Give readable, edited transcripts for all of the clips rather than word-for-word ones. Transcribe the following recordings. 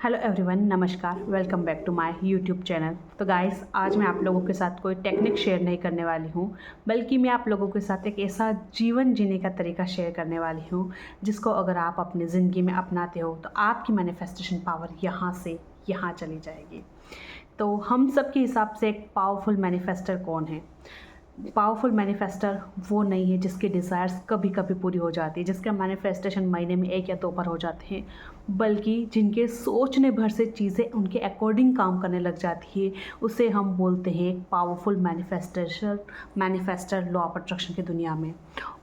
Hello everyone, नमस्कार। Welcome back to my YouTube channel. तो guys, आज मैं आप लोगों के साथ कोई टेक्निक शेयर नहीं करने वाली हूँ, बल्कि मैं आप लोगों के साथ एक ऐसा जीवन जीने का तरीका शेयर करने वाली हूँ जिसको अगर आप अपनी ज़िंदगी में अपनाते हो तो आपकी मैनिफेस्टेशन पावर यहाँ से यहाँ चली जाएगी। तो हम सब के हिसाब से एक पावरफुल मैनिफेस्टर कौन है? पावरफुल मैनिफेस्टर वो नहीं है जिसके डिज़ायर्स कभी कभी पूरी हो जाती है, जिसका मैनिफेस्टेशन महीने में 1 या 2 बार हो जाते हैं, बल्कि जिनके सोचने भर से चीज़ें उनके अकॉर्डिंग काम करने लग जाती है, उसे हम बोलते हैं एक powerful manifester law of attraction की दुनिया में।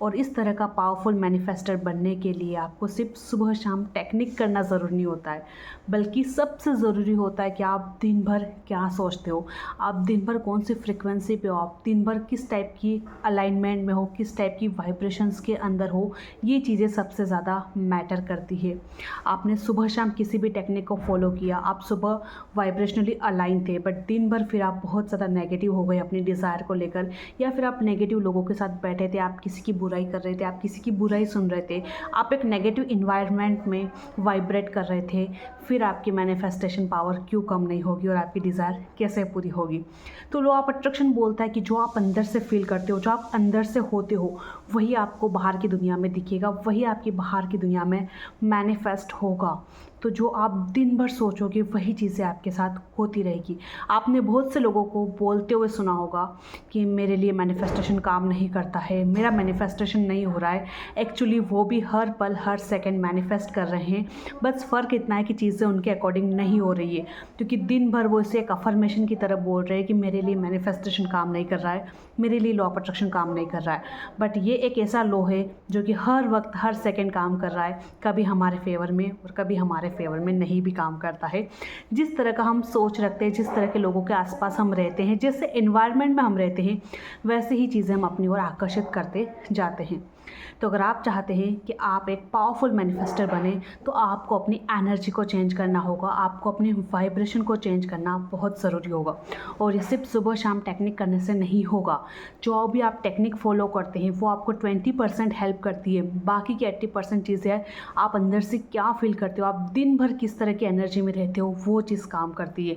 और इस तरह का पावरफुल मैनिफेस्टर बनने के लिए आपको सिर्फ सुबह शाम टेक्निक करना ज़रूरी नहीं होता है, बल्कि सबसे ज़रूरी होता है कि आप दिन भर क्या सोचते हो, आप दिन भर कौन सी फ्रिक्वेंसी पे हो, आप दिन भर किस टाइप की अलाइनमेंट में हो, किस टाइप की वाइब्रेशंस के अंदर हो। ये चीज़ें सबसे ज़्यादा मैटर करती है। आपने सुबह शाम किसी भी टेक्निक को फॉलो किया, आप सुबह वाइब्रेशनली अलाइन थे, बट दिन भर फिर आप बहुत ज़्यादा नेगेटिव हो गए अपनी डिज़ायर को लेकर, या फिर आप नेगेटिव लोगों के साथ बैठे थे, आप किसी की बुराई कर रहे थे, आप किसी की बुराई सुन रहे थे, आप एक नेगेटिव इन्वायरमेंट में वाइब्रेट कर रहे थे, फिर आपकी मैनिफेस्टेशन पावर क्यों कम नहीं होगी और आपकी डिज़ायर कैसे पूरी होगी? तो लॉ ऑफ अट्रैक्शन बोलता है कि जो आप अंदर से फील करते हो, जो आप अंदर से होते हो, वही आपको बाहर की दुनिया में दिखेगा, वही आपकी बाहर की दुनिया में मैनिफेस्ट होगा। तो जो आप दिन भर सोचोगे वही चीज़ें आपके साथ होती रहेगी। आपने बहुत से लोगों को बोलते हुए सुना होगा कि मेरे लिए मैनिफेस्टेशन काम नहीं करता है, मेरा मैनिफेस्टेशन नहीं हो रहा है। एक्चुअली वो भी हर पल हर सेकंड मैनिफेस्ट कर रहे हैं, बस फ़र्क इतना है कि चीज़ें उनके अकॉर्डिंग नहीं हो रही है, क्योंकि दिन भर वो इसे एक अफर्मेशन की तरह बोल रहे हैं कि मेरे लिए मैनिफेस्टेशन काम नहीं कर रहा है, मेरे लिए लॉ ऑफ अट्रैक्शन काम नहीं कर रहा है। बट ये एक ऐसा लॉ है जो कि हर वक्त हर सेकंड काम कर रहा है, कभी हमारे फेवर में और कभी हमारे फेवर में नहीं भी काम करता है। जिस तरह का हम सोच रखते हैं, जिस तरह के लोगों के आसपास हम रहते हैं, जिस एनवायरनमेंट में हम रहते हैं, वैसे ही चीज़ें हम अपनी ओर आकर्षित करते जाते हैं। तो अगर आप चाहते हैं कि आप एक पावरफुल मैनिफेस्टर बने, तो आपको अपनी एनर्जी को चेंज करना होगा, आपको अपनी वाइब्रेशन को चेंज करना बहुत ज़रूरी होगा। और ये सिर्फ सुबह शाम टेक्निक करने से नहीं होगा। जो भी आप टेक्निक फॉलो करते हैं वो आपको 20% हेल्प करती है, बाकी की 80% चीज़ें है आप अंदर से क्या फील करते हो, आप दिन भर किस तरह की एनर्जी में रहते हो, वो चीज़ काम करती है।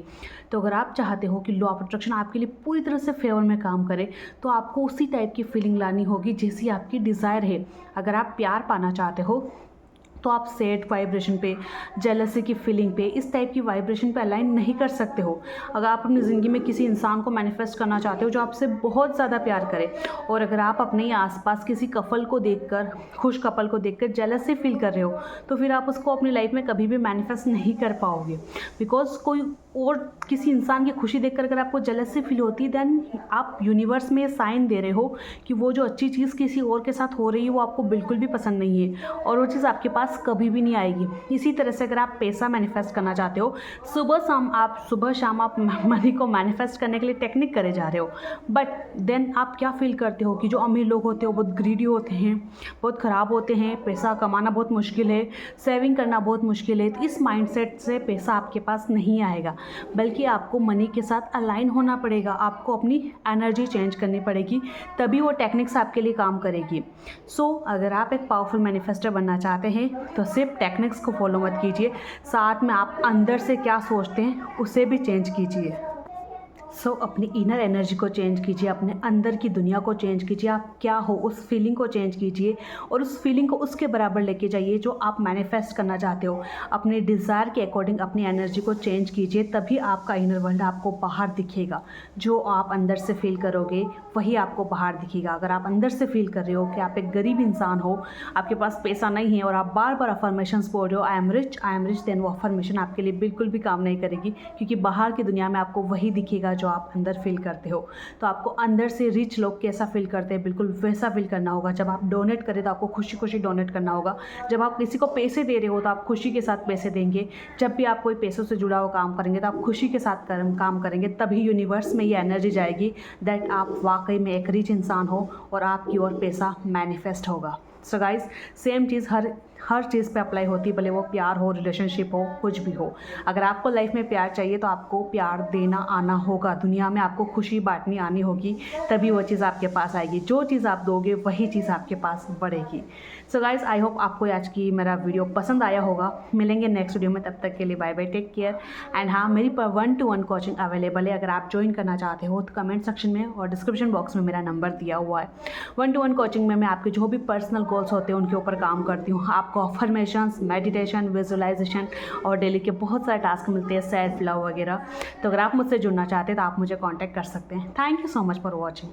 तो अगर आप चाहते हो कि लॉ ऑफ अट्रैक्शन आपके लिए पूरी तरह से फेवर में काम करे, तो आपको उसी टाइप की फीलिंग लानी होगी जैसी आपकी डिज़ायर है। अगर आप प्यार पाना चाहते हो तो आप सैड वाइब्रेशन पे, जेलसी की फीलिंग पे, इस टाइप की वाइब्रेशन पे अलाइन नहीं कर सकते हो। अगर आप अपनी ज़िंदगी में किसी इंसान को मैनिफेस्ट करना चाहते हो जो आपसे बहुत ज़्यादा प्यार करे, और अगर आप अपने ही आसपास किसी कपल को देखकर, खुश कपल को देखकर जेलसी फील कर रहे हो, तो फिर आप उसको अपनी लाइफ में कभी भी मैनिफेस्ट नहीं कर पाओगे। बिकॉज कोई और किसी इंसान की खुशी देखकर अगर आपको जेलसी फील होती है, देन आप यूनिवर्स में साइन दे रहे हो कि वो जो अच्छी चीज़ किसी और के साथ हो रही है वो आपको बिल्कुल भी पसंद नहीं है, और वो चीज़ आपके पास कभी भी नहीं आएगी। इसी तरह से अगर आप पैसा मैनिफेस्ट करना चाहते हो, सुबह शाम आप मनी को मैनिफेस्ट करने के लिए टेक्निक करे जा रहे हो, बट देन आप क्या फील करते हो कि जो अमीर लोग होते हो बहुत ग्रीडी होते हैं, बहुत ख़राब होते हैं, पैसा कमाना बहुत मुश्किल है, सेविंग करना बहुत मुश्किल है। तो इस माइंडसेट से पैसा आपके पास नहीं आएगा, बल्कि आपको मनी के साथ अलाइन होना पड़ेगा, आपको अपनी एनर्जी चेंज करनी पड़ेगी, तभी वो टेक्निक्स आपके लिए काम करेगी। अगर आप एक पावरफुल मैनिफेस्टर बनना चाहते हैं तो सिर्फ टेक्निक्स को फॉलो मत कीजिए, साथ में आप अंदर से क्या सोचते हैं उसे भी चेंज कीजिए। अपनी इनर एनर्जी को चेंज कीजिए, अपने अंदर की दुनिया को चेंज कीजिए, आप क्या हो उस फीलिंग को चेंज कीजिए, और उस फीलिंग को उसके बराबर लेके जाइए जो आप मैनिफेस्ट करना चाहते हो। अपने डिज़ायर के अकॉर्डिंग अपनी एनर्जी को चेंज कीजिए, तभी आपका इनर वर्ल्ड आपको बाहर दिखेगा। जो आप अंदर से फील करोगे वही आपको बाहर दिखेगा। अगर आप अंदर से फील कर रहे हो कि आप एक गरीब इंसान हो, आपके पास पैसा नहीं है, और आप बार बार अफर्मेशंस बोल रहे हो आई एम रिच, देन वो अफर्मेशन आपके लिए बिल्कुल भी काम नहीं करेगी, क्योंकि बाहर की दुनिया में आपको वही दिखेगा जो आप अंदर फील करते हो। तो आपको अंदर से रिच लोग कैसा फील करते हैं बिल्कुल वैसा फील करना होगा। जब आप डोनेट करें तो आपको खुशी खुशी डोनेट करना होगा। जब आप किसी को पैसे दे रहे हो तो आप खुशी के साथ पैसे देंगे। जब भी आप कोई पैसों से जुड़ा हुआ काम करेंगे तो आप खुशी के साथ काम करेंगे, तभी यूनिवर्स में ये एनर्जी जाएगी दैट आप वाकई में एक रिच इंसान हो और आपकी ओर पैसा मैनिफेस्ट होगा। सो गाइस, सेम चीज़ हर चीज़ पे अप्लाई होती है, भले वो प्यार हो, रिलेशनशिप हो, कुछ भी हो। अगर आपको लाइफ में प्यार चाहिए तो आपको प्यार देना आना होगा, दुनिया में आपको खुशी बांटनी आनी होगी, तभी वो चीज़ आपके पास आएगी। जो चीज़ आप दोगे वही चीज़ आपके पास बढ़ेगी। सो गाइज़, आई होप आपको आज की मेरा वीडियो पसंद आया होगा। मिलेंगे नेक्स्ट वीडियो में, तब तक के लिए bye bye, take care. And हाँ, मेरी 1-to-1 कोचिंग अवेलेबल है। अगर आप ज्वाइन करना चाहते हो तो कमेंट सेक्शन में और डिस्क्रिप्शन बॉक्स में मेरा नंबर दिया हुआ है। 1-to-1 कोचिंग में मैं आपके जो भी पर्सनल गोल्स होते हैं उनके ऊपर काम करती हूँ। आपको अफर्मेशंस, मेडिटेशन, विजुअलाइजेशन और डेली के बहुत सारे टास्क मिलते हैं, सेल्फ लव वगैरह। तो अगर आप मुझसे जुड़ना चाहते हैं तो आप मुझे कॉन्टैक्ट कर सकते हैं। Thank you so much for watching.